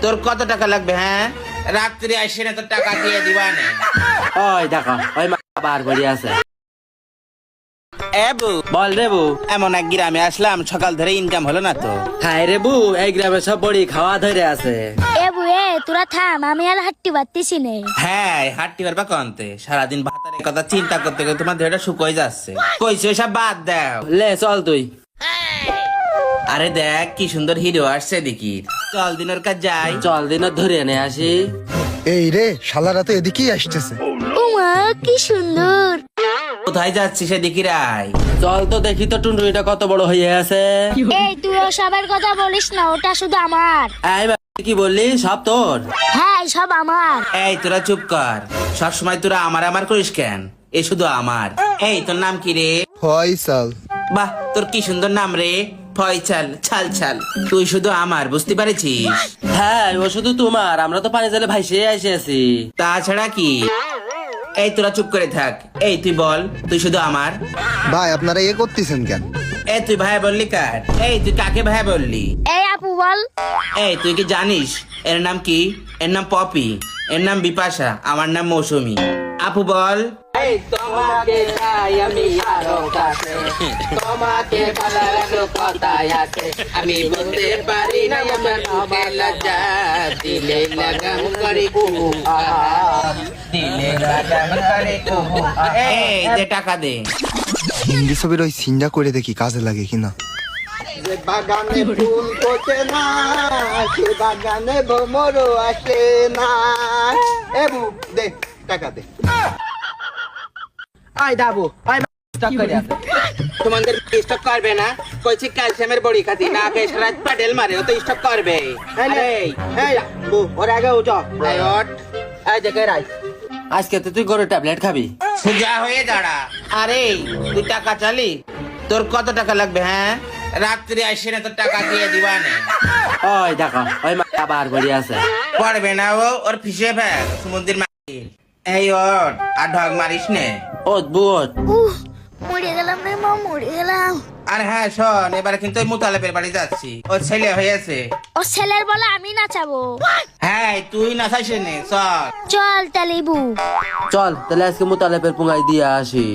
তোর কত টাকা লাগবে? হ্যাঁ, রাত্রি আসে না তোর টাকা দিয়ে দিবা না। ওই দেখো ওই বার বাড়ি আছে। এবু বল রে বউ। এমন এক গ্রামে আসলাম, সকাল ধরে ইনকাম হলো না তো। হাই রে বউ, এই গ্রামে সব বড়ি খাওয়া ধরে আছে। এ বুয়ে তোরা থাম, আমি আর হাঁটতে পারতেছি না। হ্যাঁ, হাঁটতে পারবা কন্তে? সারাদিন ভাতারের কথা চিন্তা করতে করতে তোমার দেহটা শুকোয় যাচ্ছে। কইছো সব বাদ দাও। লে চল তুই। আরে দেখ কি সুন্দর হিরো আসছে দেখি। চল দিনের কাজ যাই। চল দিন ধরে এনে আসি। এই রে শালারা তো এদিকেই আসতেছে। উমা কি সুন্দর। কোথায় যাচ্ছিস সেদিকে রাই? চল তো দেখি তো টুনটুনিটা কত বড় হয়ে আছে। এই তুইও সবার কথা বলিস না, ওটা শুধু আমার। এই কি বললি? সব তোর? হ্যাঁ সব আমার। এই তোরা চুপ কর, সবসময় তোরা আমার আমার করিস কেন? এ শুধু আমার। এই তোর নাম কি রে? ফয়সাল। বাহ, তোর কি সুন্দর নাম রে, ফয়সাল। ছাল ছাল, তুই শুধু আমার, বুঝতে পারছিস? হ্যাঁ ও শুধু তোমার, আমরা তো পানি জালে ভাইসে এসেছি। তাছাড়া কি? এই তোরা চুপ করে থাক। এই তুই বল, তুই শুধু আমার? ভাই আপনারা এ করতেছেন কেন? এই তুই ভাই বললি কার? এই তুই কাকে ভাই বললি? এই আপু বল। এই তুই কি জানিস এর নাম কি? এর নাম পপি, এর নাম বিপাশা, আমার নাম মৌসুমী। আপু বল। এই তোমাকে চাই আমি আরো কাছে, তোমাকে ভালো লাগলো কথাই আছে, আমি বলতে পারি না আমার মুখে লজ্জা, দিলে লাগাম করে কুহু দিলে লাগাম করে কুহু। এই দে টাকা দে। হিন্দি ছবির ওই সিনটা করে দেখি কাজে লাগে কিনা। যে বাগানে ফুল ফোটে না, সে বাগানে ভ্রমরও আসে না। এবু দে টাকা দে। আই দাবু আই স্টক করে আছে। তোমাদের স্টক করবে না? কইছি ক্যালসিয়ামের বড়ি খাতি না, খেয়ে সারা রাত প্যাডেল মারে, ও তো স্টক করবে। এই এই বু ওর আগে উঠো। এই ওঠ। এই দেখে রাই, আজকে তো তুই গরুর ট্যাবলেট খাবি। সোজা হয়ে দাঁড়া। আরে তুই টাকা চালি? তোর কত টাকা লাগবে? হ্যাঁ, রাত্রি আসে না তোর টাকা দিয়ে দিবা না। ওই দেখো ওই বার বাড়ি আছে। পড়বে না ও, ওর ফিসে ফেল সমুদ্রের মাটি। এই ওঠ, আর ঢগ মারিস নে। অদ্ভুত। মরে গেলাম রে মা, মরে গেলাম। আর হ্যাঁ শোন, এবারে কিন্তু ওই মুতালেবের বাড়ি যাচ্ছি, ওর ছেলে হয়েছে। ও ছেলের বলে আমি নাচাবো। হ্যাঁ তুই না চাইস নে, চল। চল তালিবু। চল তাহলে আজকে মোতালেবের পুঙ্গাই দিয়ে আসি।